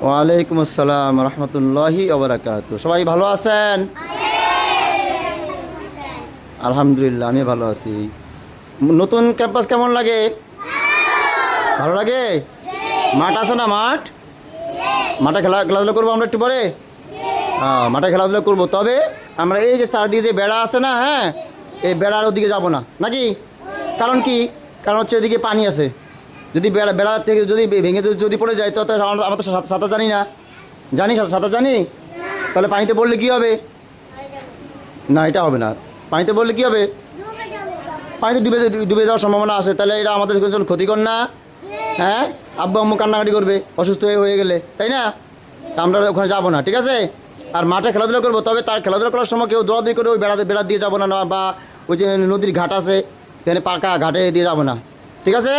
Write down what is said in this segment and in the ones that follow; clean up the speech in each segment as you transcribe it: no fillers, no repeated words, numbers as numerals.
ওয়ালাইকুম আসসালাম রহমতুল্লাহি ওয়া বারাকাতুহু। সবাই ভালো আছেন? আলহামদুলিল্লাহ, আমি ভালো আছি। নতুন ক্যাম্পাস কেমন লাগে? ভালো লাগে? মাঠ আছে না? মাঠে খেলাধুলা করবো আমরা একটু পরে। মাঠে খেলাধুলা করবো, তবে আমরা এই যে চারদিকে যে বেড়া আছে না, হ্যাঁ, এই বেড়ার ওদিকে যাব না, নাকি? কারণ কি? কারণ হচ্ছে ওদিকে পানি আছে। যদি বেড়া থেকে যদি ভেঙে যদি পড়ে যায়, তো আমরা তো সাঁতার জানি না। সাঁতার জানি? তাহলে পানিতে পড়লে কি হবে? না, এটা হবে না। পানিতে পড়লে কি হবে? পানিতে ডুবে যাওয়ার সম্ভাবনা আছে। তাহলে এটা আমাদের জন্য ক্ষতিকর না? হ্যাঁ, আব্বু আম্মু কান্নাকাটি করবে অসুস্থ হয়ে গেলে, তাই না? আমরা ওখানে যাবো না, ঠিক আছে? আর মাঠে খেলাধুলা করবো, তবে তার খেলাধুলা করার সময় কেউ দৌড়াদৌড়ি করে ওই বেড়া দিয়ে যাবো না, বা ওই যে নদীর ঘাট আছে এখানে পাকা ঘাটে দিয়ে যাবো না, ঠিক আছে?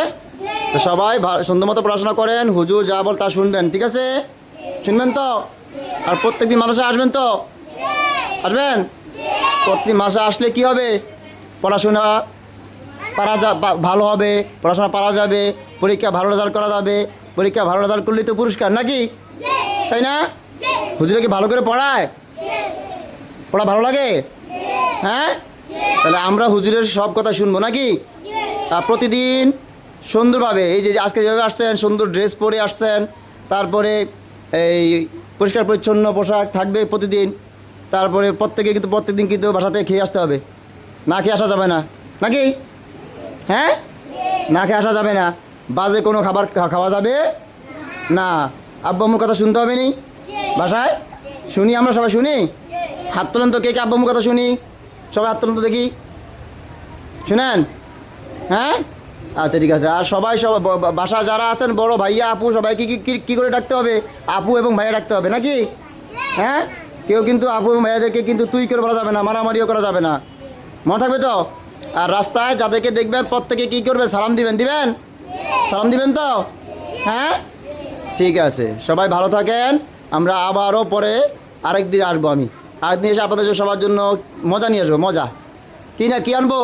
তো সবাই সুন্দর মতো পড়াশোনা করেন, হুজুর যা বল তা শুনবেন, ঠিক আছে? শুনবেন তো? আর প্রত্যেকদিন মাদ্রাসায় আসবেন তো? আসবেন? প্রত্যেকদিন মাসে আসলে কি হবে? পড়াশোনা ভালো হবে, পড়াশোনা পারা যাবে, পরীক্ষা ভালো রেজাল্ট করা যাবে। পরীক্ষা ভালো রেজাল্ট করলেই তো পুরস্কার, নাকি? তাই না? হুজুরে কি ভালো করে পড়ায়? পড়া ভালো লাগে? হ্যাঁ, তাহলে আমরা হুজুরের সব কথা শুনবো, নাকি? প্রতিদিন সুন্দরভাবে, এই যে আজকে যেভাবে আসছেন, সুন্দর ড্রেস পরে আসছেন, তারপরে এই পরিষ্কার পরিচ্ছন্ন পোশাক থাকবে প্রতিদিন। তারপরে প্রত্যেকদিন কিন্তু বাসা থেকে খেয়ে আসতে হবে, না খেয়ে আসা যাবে না, নাকি? হ্যাঁ, না খেয়ে আসা যাবে না। বাজে কোনো খাবার খাওয়া যাবে না। আব্বু আম্মুর কথা শুনতে হবে নি? বাসায় শুনি, আমরা সবাই শুনি। হাত তোলেন তো, কে কে আব্বু আম্মুর কথা শুনি? সবাই হাত তোলেন তো দেখি, শুনেন? হ্যাঁ, আচ্ছা, ঠিক আছে। আর সবাই বাসা যারা আছেন, বড় ভাইয়া আপু, সবাইকে কি করে ডাকতে হবে? আপু এবং ভাইয়া ডাকতে হবে, নাকি? হ্যাঁ, কেউ কিন্তু আপু এবং ভাইয়াদেরকে কিন্তু তুই করে বলা যাবে না, মারামারিও করা যাবে না, মনে থাকবে তো? আর রাস্তায় যাদেরকে দেখবেন প্রত্যেকে কি করবে? সালাম দিবেন সালাম দিবেন তো? হ্যাঁ, ঠিক আছে। সবাই ভালো থাকেন। আমরা আবারও পরে আরেকদিন আসবো। আমি আরেকদিন এসে আপনাদের সবার জন্য মজা নিয়ে আসবো। মজা কি আনবো?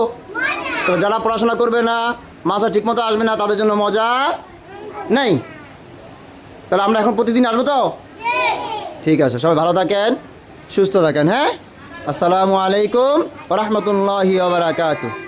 তো যারা পড়াশোনা করবে না, মাথা ঠিকমতো আসবে না, তাদের জন্য মজা নেই। তাহলে আমরা এখন প্রতিদিন আসবো তো? ঠিক আছে, সবাই ভালো থাকেন, সুস্থ থাকেন। হ্যাঁ, আসসালামু আলাইকুম ওয়া রাহমাতুল্লাহি ওয়া বারাকাতুহু।